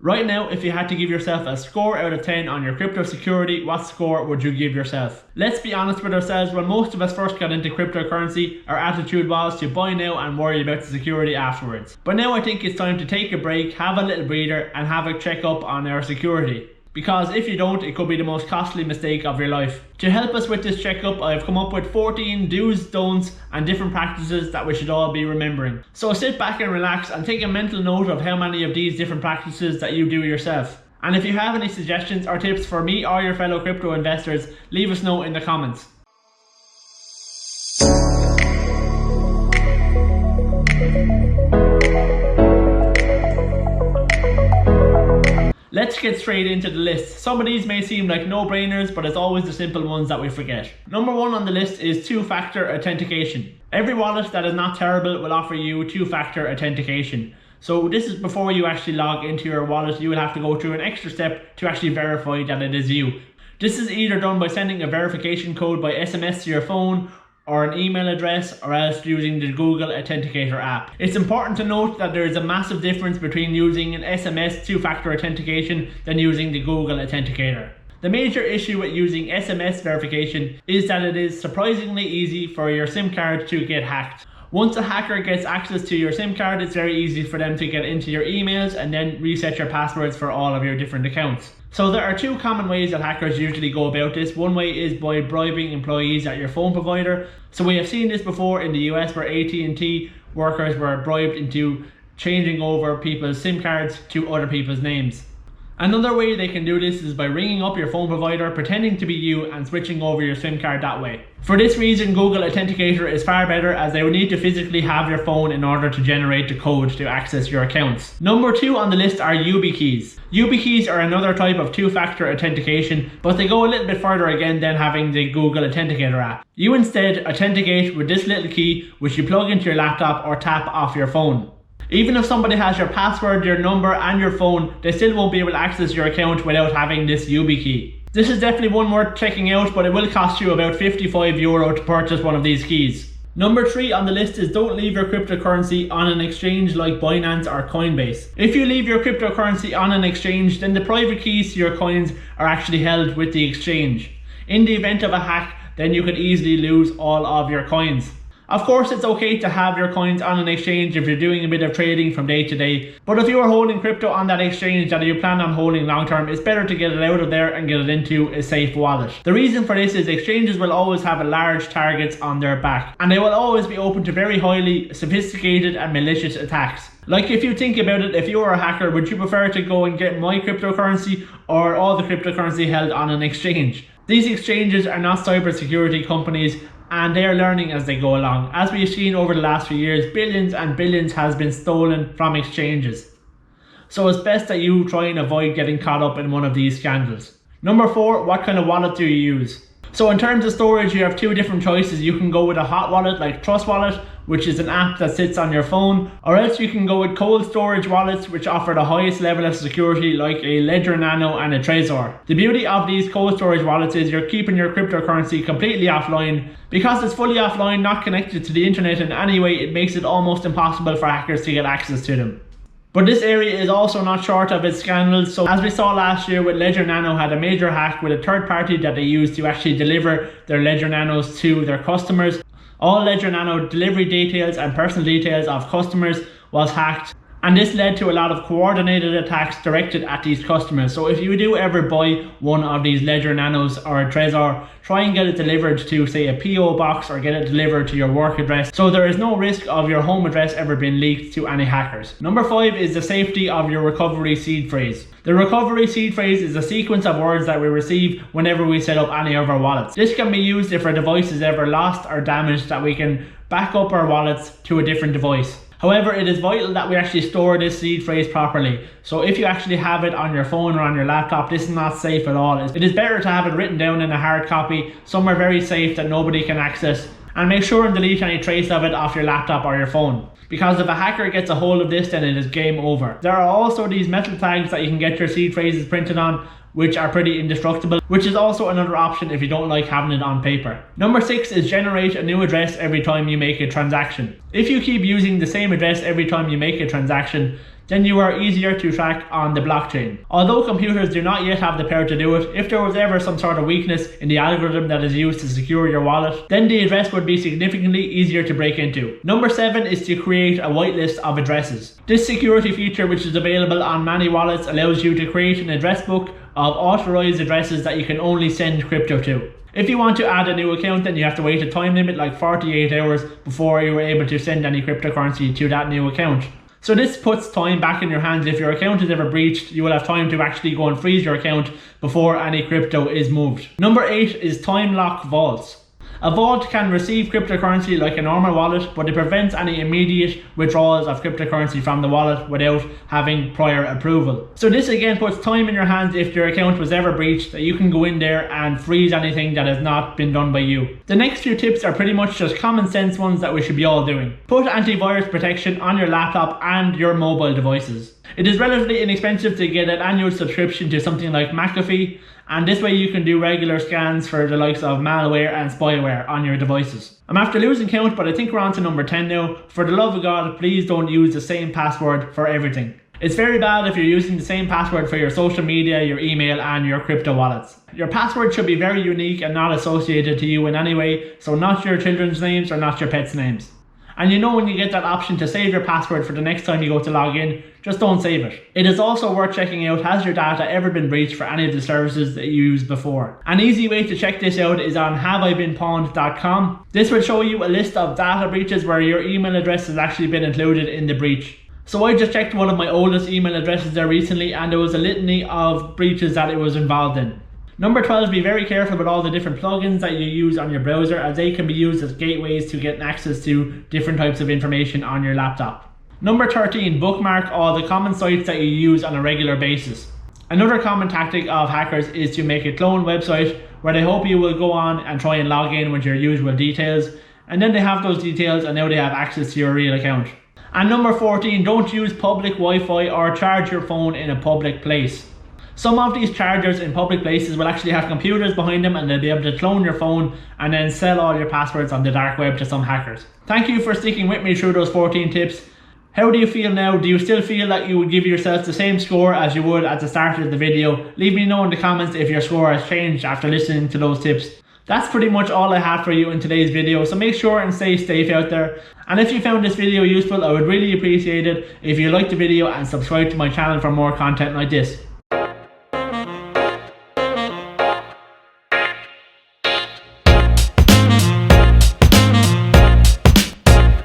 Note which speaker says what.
Speaker 1: Right now, if you had to give yourself a score out of 10 on your crypto security, what score would you give yourself? Let's be honest with ourselves, when most of us first got into cryptocurrency, our attitude was to buy now and worry about the security afterwards. But now I think it's time to take a break, have a little breather, and have a check up on our security. Because if you don't, it could be the most costly mistake of your life. To help us with this checkup, I've come up with 14 do's, don'ts and different practices that we should all be remembering. So sit back and relax and take a mental note of how many of these different practices that you do yourself. And if you have any suggestions or tips for me or your fellow crypto investors, leave us know in the comments. Let's get straight into the list. Some of these may seem like no-brainers, but it's always the simple ones that we forget. Number 1 on the list is two-factor authentication. Every wallet that is not terrible will offer you two-factor authentication. So this is before you actually log into your wallet, you will have to go through an extra step to actually verify that it is you. This is either done by sending a verification code by SMS to your phone, or an email address, or else using the Google Authenticator app. It's important to note that there is a massive difference between using an SMS two-factor authentication than using the Google Authenticator. The major issue with using SMS verification is that it is surprisingly easy for your SIM card to get hacked. Once a hacker gets access to your SIM card, it's very easy for them to get into your emails and then reset your passwords for all of your different accounts. So there are two common ways that hackers usually go about this. One way is by bribing employees at your phone provider. So we have seen this before in the US where AT&T workers were bribed into changing over people's SIM cards to other people's names. Another way they can do this is by ringing up your phone provider, pretending to be you and switching over your SIM card that way. For this reason, Google Authenticator is far better, as they would need to physically have your phone in order to generate the code to access your accounts. Number 2 on the list are YubiKeys. YubiKeys are another type of two-factor authentication, but they go a little bit further again than having the Google Authenticator app. You instead authenticate with this little key, which you plug into your laptop or tap off your phone. Even if somebody has your password, your number and your phone, they still won't be able to access your account without having this YubiKey. This is definitely one worth checking out, but it will cost you about €55 to purchase one of these keys. Number 3 on the list is don't leave your cryptocurrency on an exchange like Binance or Coinbase. If you leave your cryptocurrency on an exchange, then the private keys to your coins are actually held with the exchange. In the event of a hack, then you could easily lose all of your coins. Of course, it's okay to have your coins on an exchange if you're doing a bit of trading from day to day, but if you are holding crypto on that exchange that you plan on holding long term, it's better to get it out of there and get it into a safe wallet. The reason for this is exchanges will always have large targets on their back, and they will always be open to very highly sophisticated and malicious attacks. Like, if you think about it, if you were a hacker, would you prefer to go and get my cryptocurrency or all the cryptocurrency held on an exchange? These exchanges are not cybersecurity companies, and they are learning as they go along. As we've seen over the last few years, billions and billions has been stolen from exchanges. So it's best that you try and avoid getting caught up in one of these scandals. Number 4, what kind of wallet do you use? So in terms of storage, you have two different choices. You can go with a hot wallet like Trust Wallet, which is an app that sits on your phone, or else you can go with cold storage wallets, which offer the highest level of security like a Ledger Nano and a Trezor. The beauty of these cold storage wallets is you're keeping your cryptocurrency completely offline. Because it's fully offline, not connected to the internet in any way, it makes it almost impossible for hackers to get access to them. But this area is also not short of its scandals. So as we saw last year with Ledger Nano had a major hack with a third party that they used to actually deliver their Ledger Nanos to their customers. All Ledger Nano delivery details and personal details of customers was hacked, and this led to a lot of coordinated attacks directed at these customers. So if you do ever buy one of these Ledger Nanos or a Trezor, try and get it delivered to, say, a PO box, or get it delivered to your work address, so there is no risk of your home address ever being leaked to any hackers. Number 5 is the safety of your recovery seed phrase. The recovery seed phrase is a sequence of words that we receive whenever we set up any of our wallets. This can be used if our device is ever lost or damaged, that we can back up our wallets to a different device. However, it is vital that we actually store this seed phrase properly. So if you actually have it on your phone or on your laptop, this is not safe at all. It is better to have it written down in a hard copy, somewhere very safe that nobody can access, and make sure and delete any trace of it off your laptop or your phone. Because if a hacker gets a hold of this, then it is game over. There are also these metal tags that you can get your seed phrases printed on, which are pretty indestructible, which is also another option if you don't like having it on paper. Number 6 is generate a new address every time you make a transaction. If you keep using the same address every time you make a transaction, then you are easier to track on the blockchain. Although computers do not yet have the power to do it, if there was ever some sort of weakness in the algorithm that is used to secure your wallet, then the address would be significantly easier to break into. Number 7 is to create a whitelist of addresses. This security feature, which is available on many wallets, allows you to create an address book of authorized addresses that you can only send crypto to. If you want to add a new account, then you have to wait a time limit like 48 hours before you are able to send any cryptocurrency to that new account. So this puts time back in your hands. If your account is ever breached, you will have time to actually go and freeze your account before any crypto is moved. Number 8 is time lock vaults. A vault can receive cryptocurrency like a normal wallet, but it prevents any immediate withdrawals of cryptocurrency from the wallet without having prior approval. So this again puts time in your hands if your account was ever breached, that you can go in there and freeze anything that has not been done by you. The next few tips are pretty much just common sense ones that we should be all doing. Put antivirus protection on your laptop and your mobile devices. It is relatively inexpensive to get an annual subscription to something like McAfee, and this way you can do regular scans for the likes of malware and spyware on your devices. I'm after losing count, but I think we're on to number 10 now. For the love of God, please don't use the same password for everything. It's very bad if you're using the same password for your social media, your email and your crypto wallets. Your password should be very unique and not associated to you in any way, so not your children's names or not your pets' names. And you know, when you get that option to save your password for the next time you go to log in, just don't save it. It is also worth checking out, has your data ever been breached for any of the services that you used before. An easy way to check this out is on haveibeenpawned.com. This will show you a list of data breaches where your email address has actually been included in the breach. So I just checked one of my oldest email addresses there recently, and there was a litany of breaches that it was involved in. Number 12, be very careful with all the different plugins that you use on your browser, as they can be used as gateways to get access to different types of information on your laptop. Number 13, bookmark all the common sites that you use on a regular basis. Another common tactic of hackers is to make a clone website where they hope you will go on and try and log in with your usual details, and then they have those details and now they have access to your real account. And number 14, don't use public Wi-Fi or charge your phone in a public place. Some of these chargers in public places will actually have computers behind them, and they'll be able to clone your phone and then sell all your passwords on the dark web to some hackers. Thank you for sticking with me through those 14 tips. How do you feel now? Do you still feel that you would give yourself the same score as you would at the start of the video? Leave me know in the comments if your score has changed after listening to those tips. That's pretty much all I have for you in today's video, so make sure and stay safe out there. And if you found this video useful, I would really appreciate it if you liked the video and subscribe to my channel for more content like this.